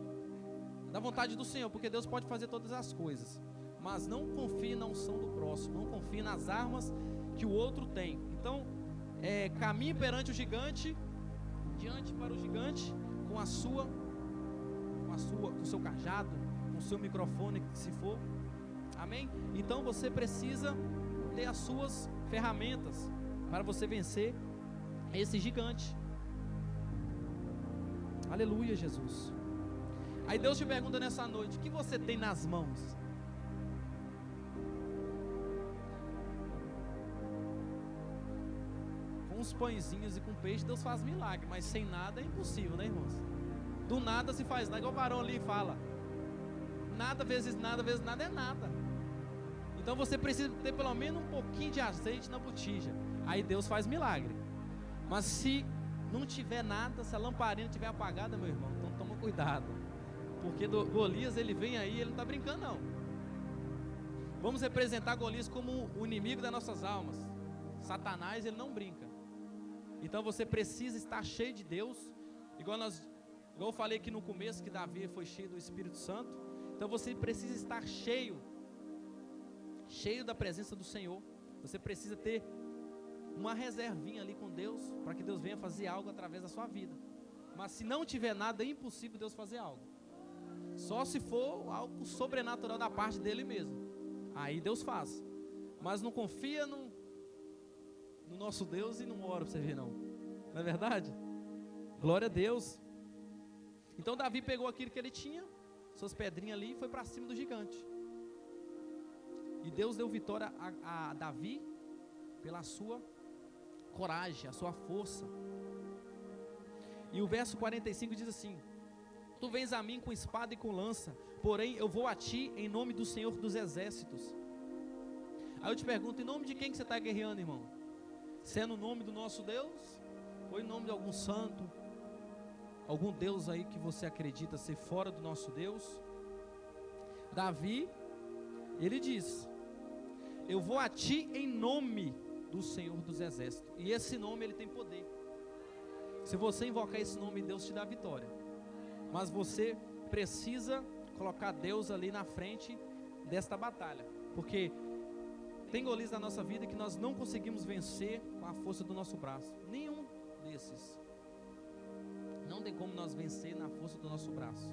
da vontade do Senhor, porque Deus pode fazer todas as coisas. Mas não confie na unção do próximo, não confie nas armas que o outro tem. Então, caminhe perante o gigante, diante para o gigante, com o seu cajado, com o seu microfone, se for. Amém? Então você precisa ter as suas ferramentas para você vencer esse gigante. Aleluia, Jesus. Aí Deus te pergunta nessa noite: o que você tem nas mãos? Com uns pãezinhos e com peixe Deus faz milagre, mas sem nada é impossível, né, irmãos? Do nada se faz nada, igual o varão ali fala: nada vezes nada é nada. Então você precisa ter pelo menos um pouquinho de azeite na botija. Aí Deus faz milagre. Mas se não tiver nada, se a lamparina estiver apagada, meu irmão, então toma cuidado. Porque Golias, ele vem aí, ele não está brincando não. Vamos representar Golias como o inimigo das nossas almas. Satanás, ele não brinca. Então você precisa estar cheio de Deus. Igual eu falei aqui no começo, que Davi foi cheio do Espírito Santo. Então você precisa estar cheio da presença do Senhor. Você precisa ter uma reservinha ali com Deus, para que Deus venha fazer algo através da sua vida. Mas se não tiver nada, é impossível Deus fazer algo. Só se for algo sobrenatural da parte dele mesmo. Aí Deus faz. Mas não confia no nosso Deus e não ora para você ver não. Não é verdade? Glória a Deus. Então Davi pegou aquilo que ele tinha, suas pedrinhas ali, e foi para cima do gigante. E Deus deu vitória a Davi pela sua coragem, a sua força. E o verso 45 diz assim: tu vens a mim com espada e com lança, porém eu vou a ti em nome do Senhor dos Exércitos. Aí eu te pergunto: em nome de quem que você está guerreando, irmão? Se é no nome do nosso Deus, ou em nome de algum santo, algum Deus aí que você acredita ser fora do nosso Deus? Davi, ele diz: eu vou a ti em nome do Senhor dos Exércitos. E esse nome, ele tem poder. Se você invocar esse nome, Deus te dá vitória. Mas você precisa colocar Deus ali na frente desta batalha. Porque tem Golias na nossa vida que nós não conseguimos vencer com a força do nosso braço. Nenhum desses. Não tem como nós vencer na força do nosso braço.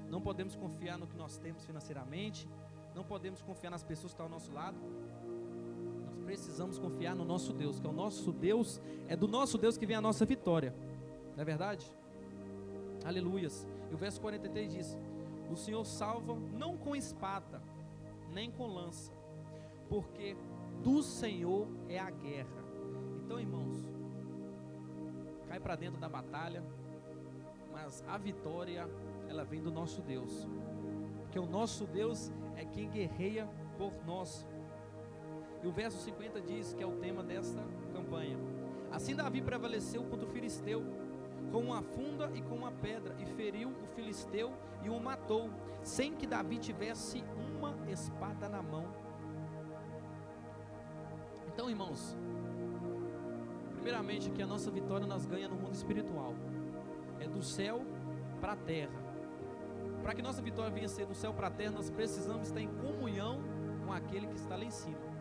Não podemos confiar no que nós temos financeiramente. Não podemos confiar nas pessoas que estão ao nosso lado. Nós precisamos confiar no nosso Deus, que é o nosso Deus, é do nosso Deus que vem a nossa vitória. Não é verdade? Aleluias. E o verso 43 diz: o Senhor salva não com espada, nem com lança, porque do Senhor é a guerra. Então, irmãos, cai para dentro da batalha, mas a vitória, ela vem do nosso Deus, porque o nosso Deus é quem guerreia por nós. E o verso 50 diz que é o tema desta campanha: assim Davi prevaleceu contra o filisteu com uma funda e com uma pedra, e feriu o filisteu e o matou, sem que Davi tivesse uma espada na mão. Então, irmãos, primeiramente que a nossa vitória nós ganhamos no mundo espiritual, é do céu para a terra. Para que nossa vitória venha ser do céu para a terra, nós precisamos estar em comunhão com aquele que está lá em cima.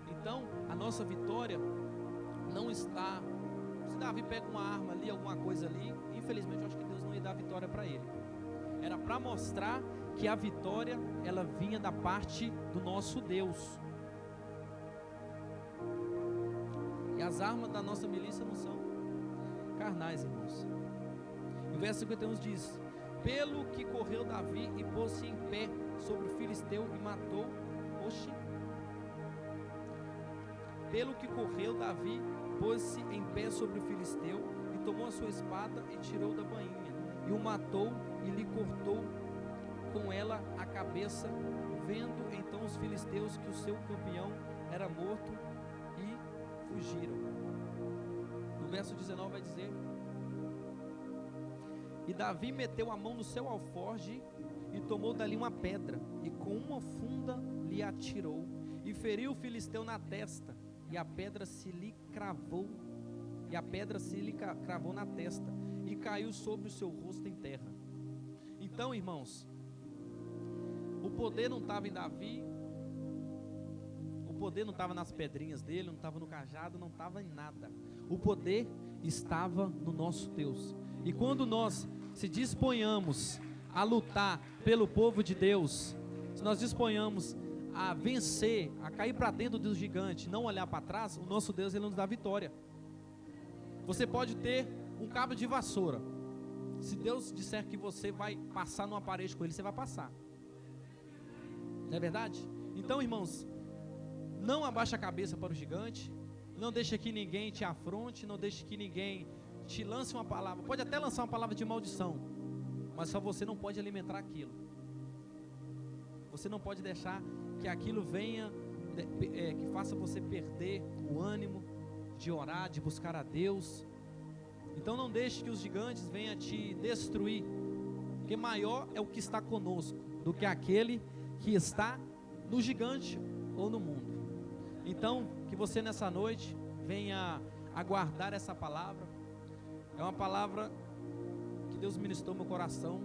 Então, a nossa vitória não está se Davi pega uma arma ali, alguma coisa ali, infelizmente eu acho que Deus não ia dar vitória para ele. Era para mostrar que a vitória, ela vinha da parte do nosso Deus. E as armas da nossa milícia não são carnais, irmãos. O verso 51 diz: pelo que correu Davi e pôs-se em pé sobre o filisteu e matou. Oxi. Pelo que correu Davi, pôs-se em pé sobre o filisteu e tomou a sua espada e tirou da bainha e o matou e lhe cortou com ela a cabeça. Vendo então os filisteus que o seu campeão era morto, e fugiram. No verso 19 vai dizer: e Davi meteu a mão no seu alforje e tomou dali uma pedra e com uma funda lhe atirou e feriu o filisteu na testa, e a pedra se lhe cravou na testa e caiu sobre o seu rosto em terra. Então, irmãos, o poder não estava em Davi, o poder não estava nas pedrinhas dele, não estava no cajado, não estava em nada. O poder estava no nosso Deus. E quando nós se disponhamos a lutar pelo povo de Deus, se nós disponhamos a vencer, a cair para dentro do gigante, não olhar para trás, o nosso Deus, ele nos dá vitória. Você pode ter um cabo de vassoura. Se Deus disser que você vai passar numa parede com ele, você vai passar. Não é verdade? Então, irmãos, não abaixe a cabeça para o gigante, não deixe que ninguém te afronte, não deixe que ninguém te lance uma palavra. Pode até lançar uma palavra de maldição, mas só você não pode alimentar aquilo. Você não pode deixar que aquilo venha, que faça você perder o ânimo de orar, de buscar a Deus. Então não deixe que os gigantes venham te destruir, porque maior é o que está conosco do que aquele que está no gigante ou no mundo. Então, que você nessa noite venha aguardar essa palavra. É uma palavra que Deus ministrou no meu coração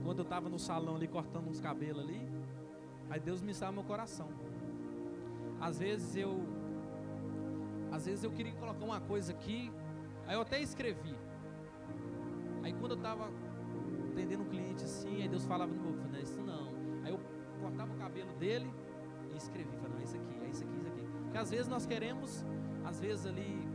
quando eu estava no salão ali cortando uns cabelos ali. Aí Deus ministrava no meu coração. Às vezes eu queria colocar uma coisa aqui, aí eu até escrevi. Aí quando eu estava atendendo um cliente assim, aí Deus falava no meu ouvido: não, isso não. Aí eu cortava o cabelo dele e escrevi, falando: não, é isso aqui, é isso aqui, é isso aqui. Porque às vezes nós queremos, às vezes ali,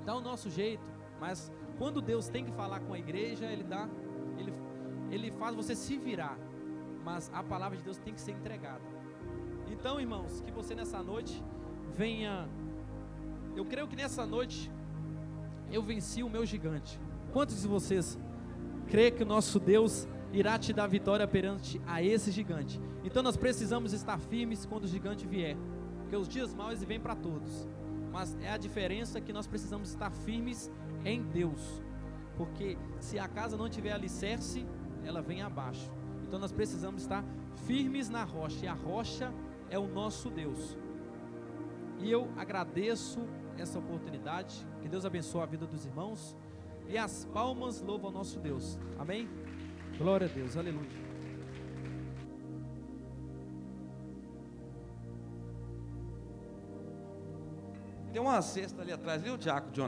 dar o nosso jeito, mas quando Deus tem que falar com a igreja, Ele faz você se virar, mas a palavra de Deus tem que ser entregada. Então, irmãos, que você nessa noite venha, eu creio que nessa noite eu venci o meu gigante. Quantos de vocês creem que o nosso Deus irá te dar vitória perante a esse gigante? Então nós precisamos estar firmes quando o gigante vier, porque os dias maus vêm para todos, mas é a diferença que nós precisamos estar firmes em Deus, porque se a casa não tiver alicerce, ela vem abaixo. Então nós precisamos estar firmes na rocha, e a rocha é o nosso Deus. E eu agradeço essa oportunidade, que Deus abençoe a vida dos irmãos, e as palmas louvam ao nosso Deus, amém? Glória a Deus, aleluia. Tem uma cesta ali atrás, viu, Diácono John?